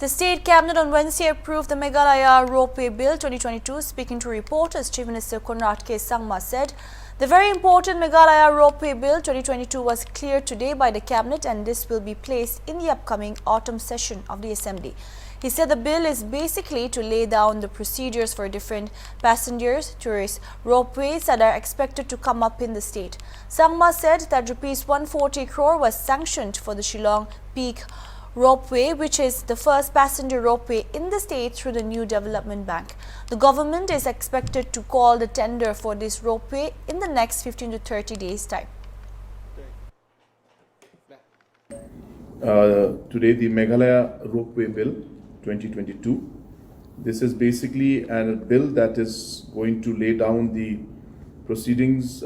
The State Cabinet on Wednesday approved the Meghalaya Ropeway Bill 2022. Speaking to reporters, Chief Minister Konrad K. Sangma said, the very important Meghalaya Ropeway Bill 2022 was cleared today by the Cabinet and this will be placed in the upcoming autumn session of the Assembly. He said the bill is basically to lay down the procedures for different passengers, tourist ropeways that are expected to come up in the state. Sangma said that Rs 140 crore was sanctioned for the Shillong Peak Ropeway, which is the first passenger ropeway in the state through the New Development Bank. The government is expected to call the tender for this ropeway in the next 15 to 30 days' time. Today, the Meghalaya Ropeway Bill 2022. This is basically a bill that is going to lay down the procedures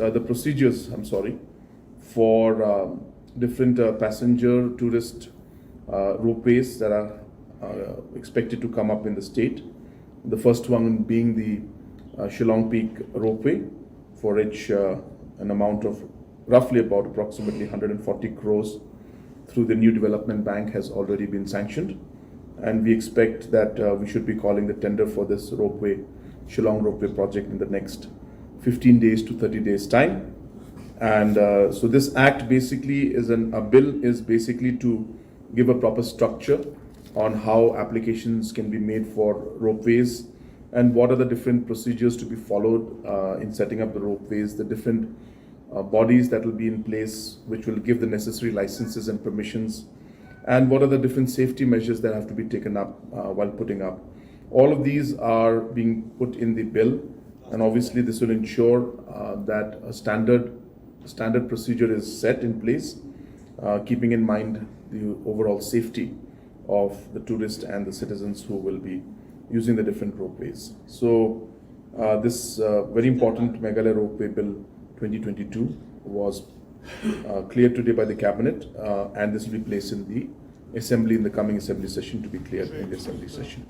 for different passenger tourist ropeways that are expected to come up in the state. The first one being the Shillong Peak Ropeway, for which an amount of roughly approximately 140 crores through the New Development Bank has already been sanctioned. And we expect that we should be calling the tender for this ropeway, Shillong Ropeway project, in the next 15 days to 30 days time. And so this act basically is a bill is basically to give a proper structure on how applications can be made for ropeways and what are the different procedures to be followed in setting up the ropeways, the different bodies that will be in place which will give the necessary licenses and permissions, and what are the different safety measures that have to be taken up while putting up. All of these are being put in the bill, and obviously this will ensure that a standard procedure is set in place, keeping in mind the overall safety of the tourists and the citizens who will be using the different ropeways. So this very important Meghalaya Ropeway Bill 2022 was cleared today by the Cabinet, and this will be placed in the Assembly in the coming Assembly session to be cleared in the Assembly session.